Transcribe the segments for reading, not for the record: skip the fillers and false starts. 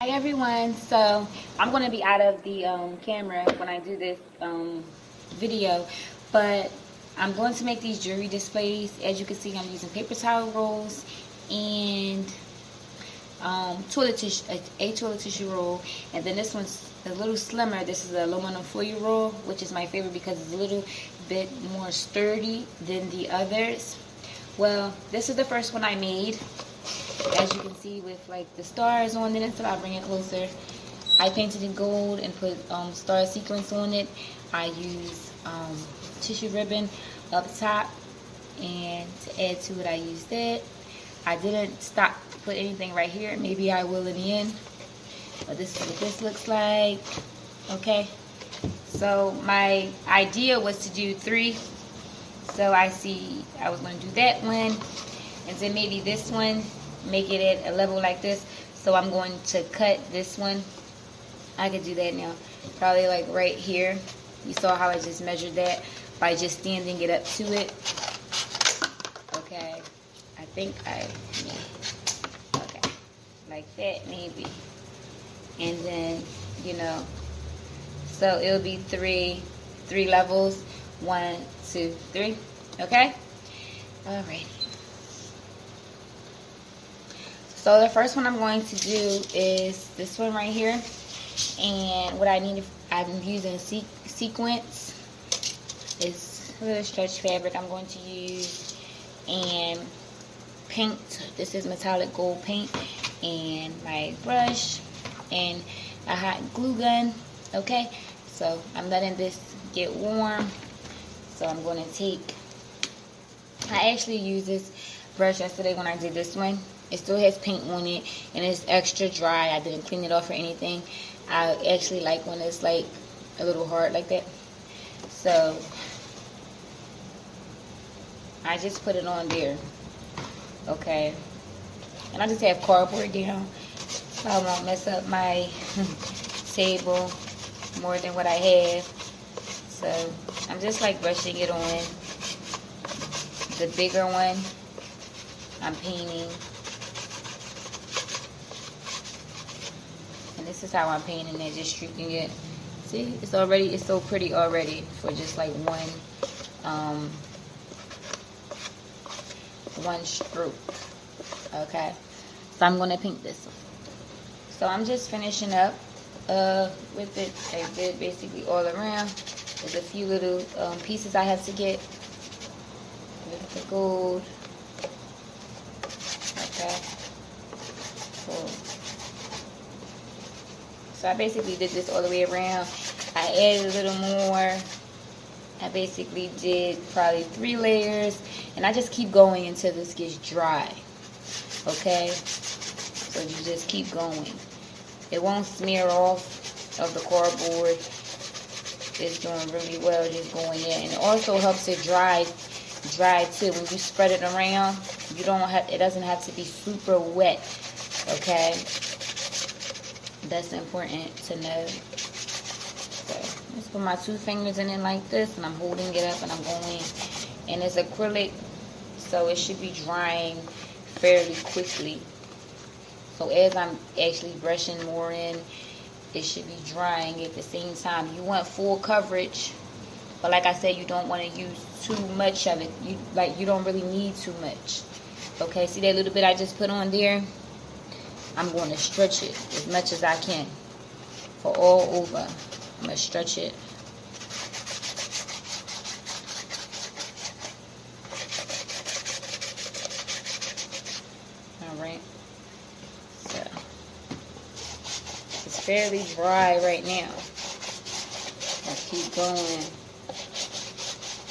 Hi everyone, so I'm going to be out of the camera when I do this video, but I'm going to make these jewelry displays. As you can see, I'm using paper towel rolls and toilet tissue, a toilet tissue roll, and then this one's a little slimmer. This is the aluminum foil roll, which is my favorite because it's a little bit more sturdy than the others. Well, this is the first one I made. As you can see, with like the stars on it, so I'll bring it closer. I painted in gold and put star sequins on it. I use tissue ribbon up top, and to add to it, I used that. I didn't stop to put anything right here. Maybe I will in the end. But this is what this looks like. Okay. So my idea was to do 3. So I was going to do that one, and then maybe this one, make it at a level like this. So I'm going to cut this one. I could do that now, probably like right here. You saw how I just measured that by just standing it up to it. Okay, I think okay, like that maybe. And then, so it'll be three levels. 1, 2, 3. Okay. Alrighty. So the first one I'm going to do is this one right here. And what I'm using sequins. It's a little stretch fabric I'm going to use. And paint. This is metallic gold paint. And my brush. And a hot glue gun. Okay. So I'm letting this get warm. So I'm going to I actually used this brush yesterday when I did this one. It still has paint on it, and it's extra dry. I didn't clean it off or anything. I actually like when it's like a little hard like that. So I just put it on there. Okay. And I just have cardboard down so I won't mess up my table more than what I have. So I'm just like brushing it on. The bigger one, I'm painting. And this is how I'm painting it, just streaking it. See, it's so pretty already for just like one stroke. Okay, so I'm gonna paint this one. So I'm just finishing up with it. I did basically all around. There's a few little pieces I have to get with the gold. Okay. Cool. So I basically did this all the way around. I added a little more. I basically did probably 3 layers. And I just keep going until this gets dry. Okay? So you just keep going. It won't smear off of the cardboard. It's doing really well just going in. And it also helps it dry too. When you spread it around, it doesn't have to be super wet. Okay? That's important to know. So just put my 2 fingers in it like this, and I'm holding it up and I'm going. And it's acrylic, so it should be drying fairly quickly. So as I'm actually brushing more in, it should be drying at the same time. You want full coverage, but like I said, you don't want to use too much of it. You don't really need too much. Okay, see that little bit I just put on there? I'm going to stretch it as much as I can for all over. I'm going to stretch it. Alright. So, it's fairly dry right now. Let's keep going.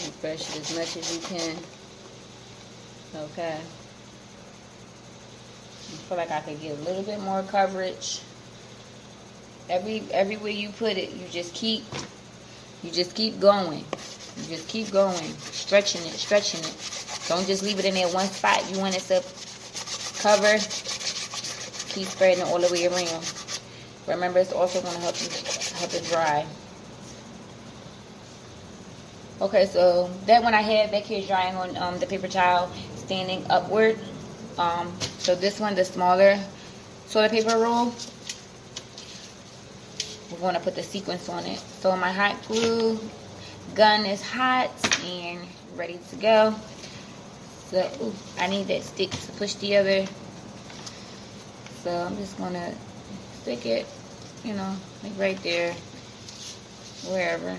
And brush it as much as you can. Okay. I feel like I could get a little bit more coverage. Everywhere you put it, you just keep going. You just keep going, stretching it. Don't just leave it in there one spot. You want it to cover. Keep spreading it all the way around. Remember, it's also going to help it dry. Okay, so that one I had back here drying on the paper towel, standing upward. So this one, the smaller toilet paper roll, we're going to put the sequence on it. So my hot glue gun is hot and ready to go. So ooh, I need that stick to push the other. So I'm just going to stick it, you know, like right there, wherever.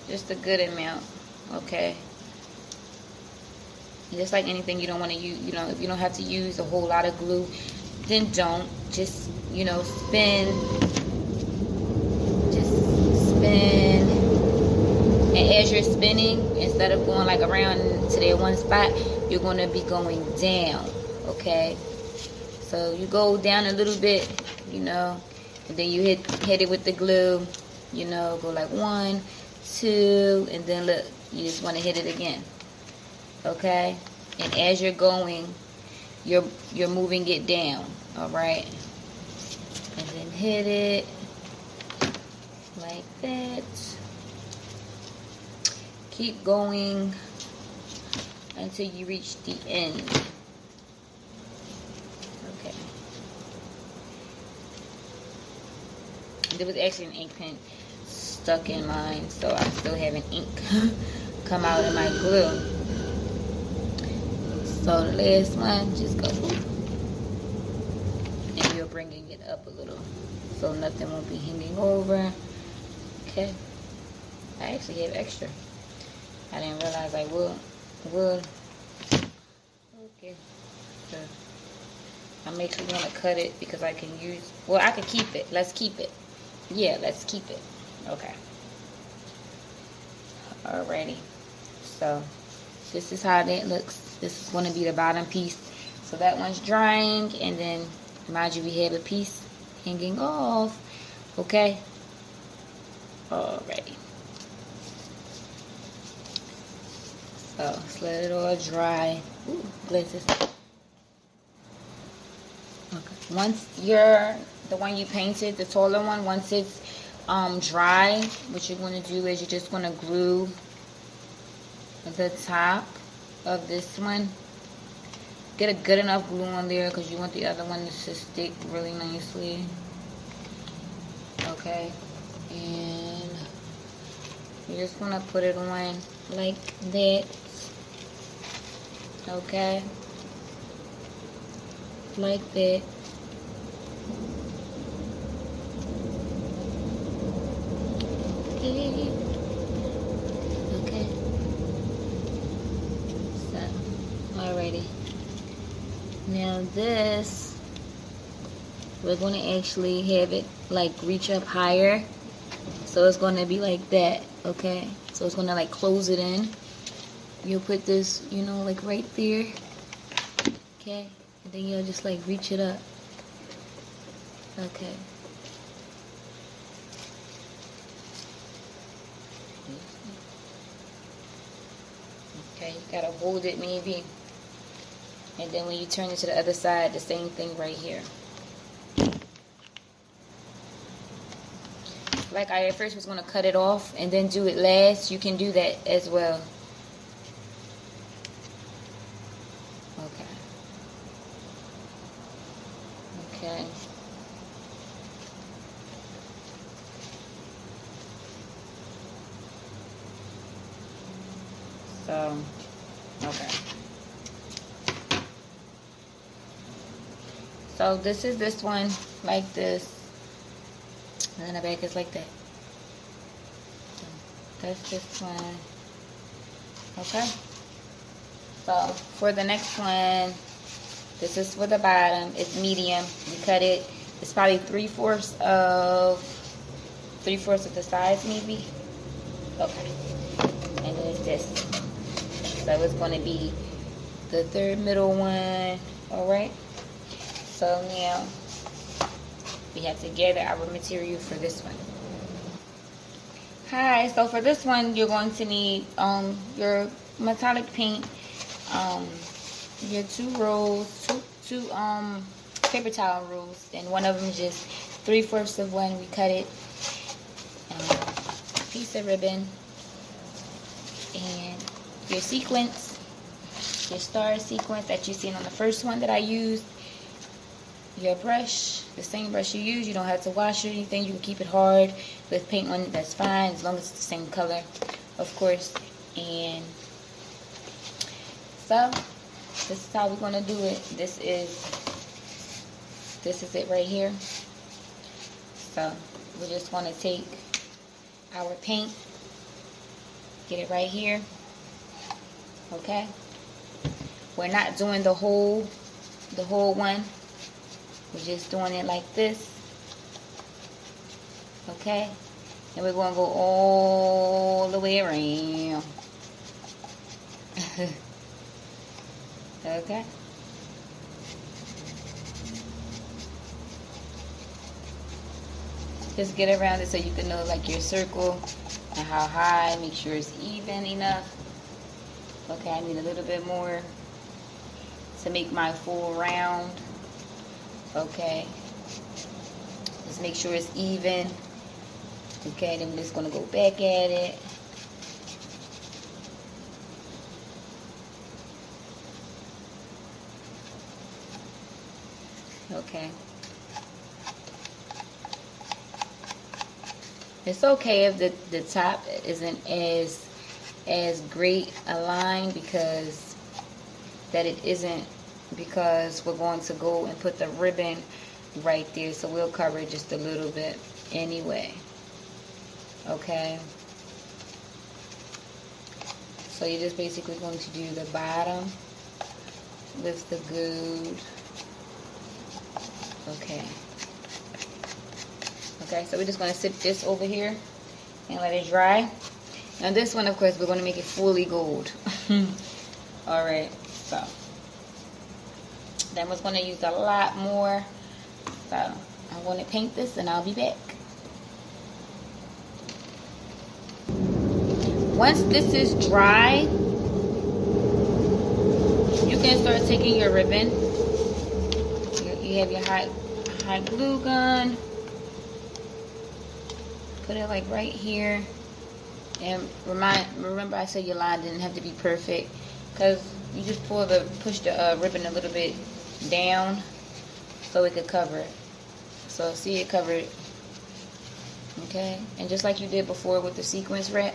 Just a good amount, okay? Just like anything, you don't want to use, you know, if you don't have to use a whole lot of glue, then don't. Just, you know, spin. And as you're spinning, instead of going like around to that one spot, you're going to be going down, okay? So you go down a little bit, you know, and then you hit it with the glue, you know, go like 1, 2, and then look, you just want to hit it again, okay? And as you're going, you're moving it down, all right? And then hit it like that. Keep going until you reach the end. Okay. There was actually an ink pen stuck in mine, so I'm still having ink come out of my glue. So the last one, just go, and you're bringing it up a little, so nothing won't be hanging over. Okay. I actually have extra. I didn't realize I would. Okay. So I'm actually going to cut it because I can use, well, I could keep it. Let's keep it. Yeah, let's keep it. Okay. Alrighty. So this is how that looks. This is going to be the bottom piece. So that one's drying, and then mind you, we have a piece hanging off. Okay. Alrighty. So let's let it all dry. Ooh, glitters. Okay. Once the one you painted, the taller one, once it's dry, what you're going to do is you're just going to glue the top of this one. Get a good enough glue on there because you want the other one to stick really nicely. Okay. And you're just going to put it on like that. Okay, like that. Okay. So, alrighty. Now this, we're going to actually have it like reach up higher. So it's going to be like that, okay? So it's going to like close it in. You'll put this, you know, like right there, okay? And then you'll just like reach it up, okay? Okay, you gotta hold it maybe. And then when you turn it to the other side, the same thing right here. Like I at first was gonna cut it off and then do it last, you can do that as well. Okay. So, okay. So this is this one, like this. And then the back is like that. So that's this one. Okay. So for the next one, this is for the bottom. It's medium. You cut it. It's probably 3/4 of the size, maybe. Okay. And then it's this. So it's going to be the third middle one. All right. So now we have to gather our material for this one. Hi. So for this one, you're going to need your metallic paint. Your two rolls, two paper towel rolls, and one of them just 3/4 of one. We cut it, a piece of ribbon, and your sequence, your star sequence that you seen on the first one that I used. your brush, the same brush you use. You don't have to wash it or anything. You can keep it hard with paint on it. That's fine as long as it's the same color, of course. And so this is how we're gonna do it. This is it right here. So we're just gonna take our paint, get it right here. Okay, we're not doing the whole one. We're just doing it like this. Okay, and we're gonna go all the way around. Okay. Just get around it so you can know like your circle and how high. Make sure it's even enough. Okay, I need a little bit more to make my full round. Okay, just make sure it's even. Okay, then we're just gonna go back at it. Okay, it's okay if the top isn't as great a line, because that it isn't, because we're going to go and put the ribbon right there, so we'll cover it just a little bit anyway. Okay, so you're just basically going to do the bottom with the gold. Okay, so we're just going to sit this over here and let it dry. Now this one, of course, we're going to make it fully gold. Alright, so then we're going to use a lot more. So I'm going to paint this and I'll be back. Once this is dry, you can start taking your ribbon. You have your hot glue gun. Put it like right here. And remember I said your line didn't have to be perfect, because you just push the ribbon a little bit down so it could cover it. So see it covered. Okay, and just like you did before with the sequence wrap,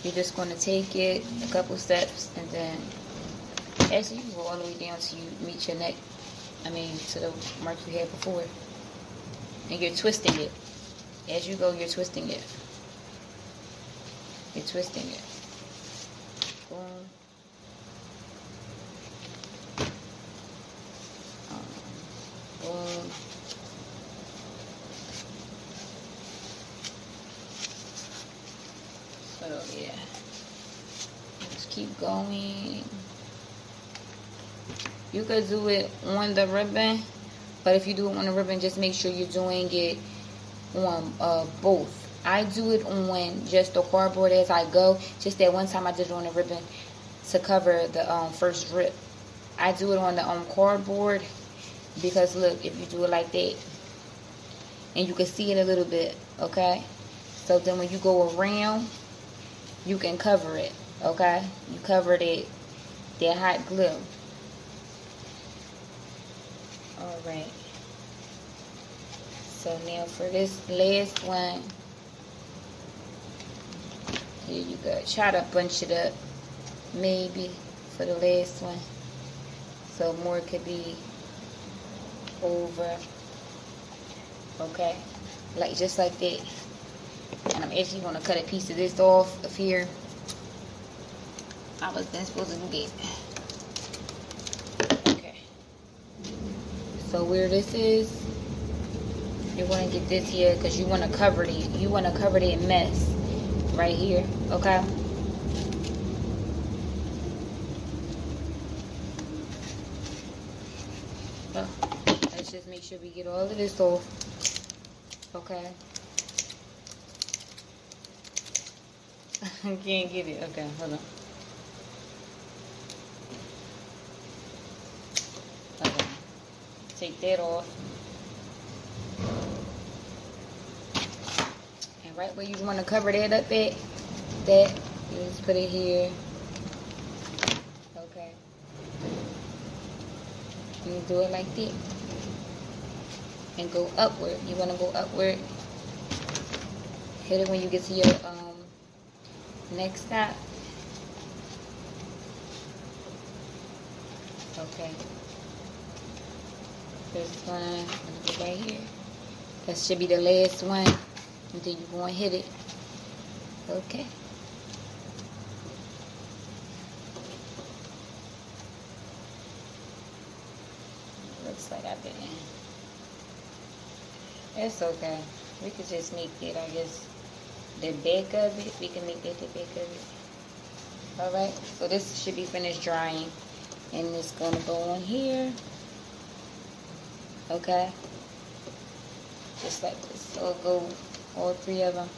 you're just going to take it a couple steps, and then actually you can go all the way down till you meet your neck. I mean, to the mark you had before. And you're twisting it. As you go, you're twisting it. You're twisting it. Boom. Boom. So, yeah. Just keep going. You could do it on the ribbon, but if you do it on the ribbon, just make sure you're doing it on both. I do it on just the cardboard as I go. Just that one time I did it on the ribbon to cover the first rip. I do it on the cardboard because look, if you do it like that, and you can see it a little bit, okay? So then when you go around, you can cover it, okay? You covered it, that hot glue. Alright. So now for this last one, here you go. Try to bunch it up, maybe, for the last one, so more could be over. Okay, like just like that. And I'm actually going to cut a piece of this off of here. I was then supposed to do that. Okay. So where this is, you're going to get this here because you want to cover it. You want to cover that mess right here, okay? So, let's just make sure we get all of this off, okay? I can't get it. Okay, hold on. Okay, take that off. Right where you want to cover that up at, you just put it here. Okay. You do it like that. and go upward. You want to go upward. Hit it when you get to your next stop. Okay. First one, I'm gonna go right here. That should be the last one. And then you're going to hit it. Okay. Looks like I didn't. It's okay. We could just make it, I guess, the back of it. We can make that the back of it. Alright. So this should be finished drying. And it's going to go on here. Okay. Just like this. So it'll go all three of them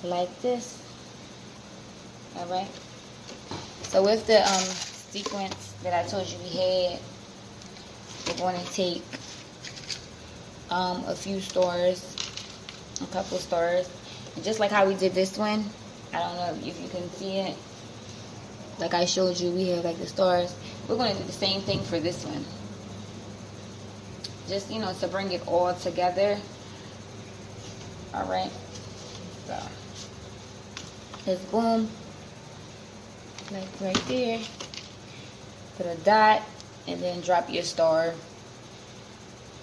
like this. Alright. So with the sequence that I told you we had, we're going to take a few stars, a couple stars, and just like how we did this one, I don't know if you can see it, like I showed you, we have like the stars. We're going to do the same thing for this one, just, you know, to bring it all together. All right, so just boom, like right there, put a dot and then drop your star.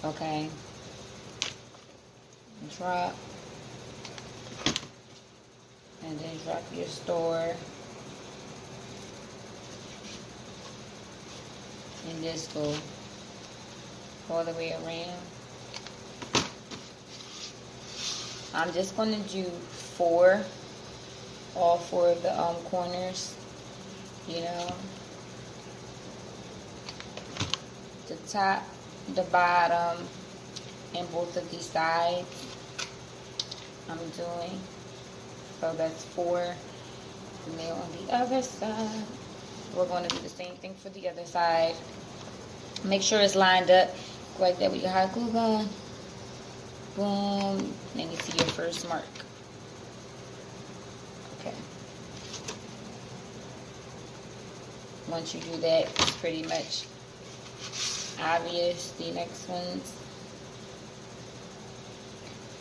Okay, drop and then drop your star, and just go all the way around. I'm just going to do all four of the corners, you know, the top, the bottom, and both of these sides I'm doing. So that's 4. And then on the other side, we're going to do the same thing for the other side. Make sure it's lined up like that with your hot glue gun. Boom. Then you see your first mark. Okay. Once you do that, it's pretty much obvious. The next ones.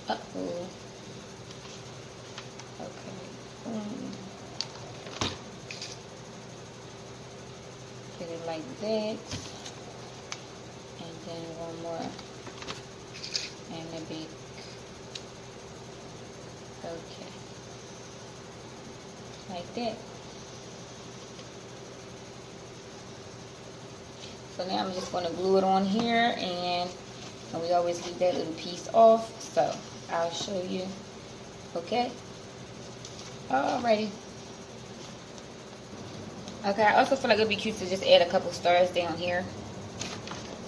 Uh-oh. Okay. Boom. Get it like that. And then one more. And a big. Okay. Like that. So now I'm just going to glue it on here, and we always leave that little piece off. So I'll show you. Okay. Alrighty. Okay, I also feel like it'd be cute to just add a couple stars down here.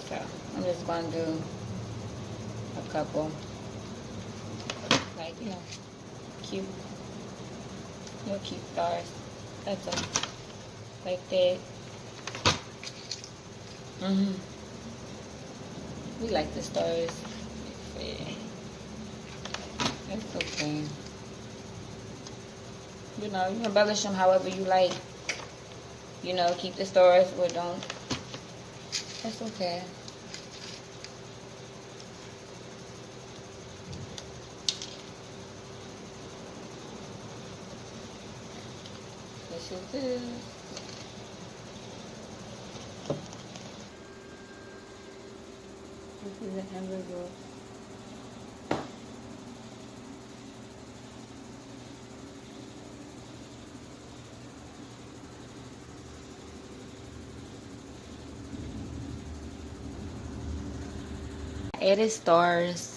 So I'm just going to do a couple, like, you know, cute, little cute stars. That's all, like that. We like the stars. Yeah. It's okay. You know, you can embellish them however you like. You know, keep the stars or don't. That's okay. This is this. This is the envelope. Added stars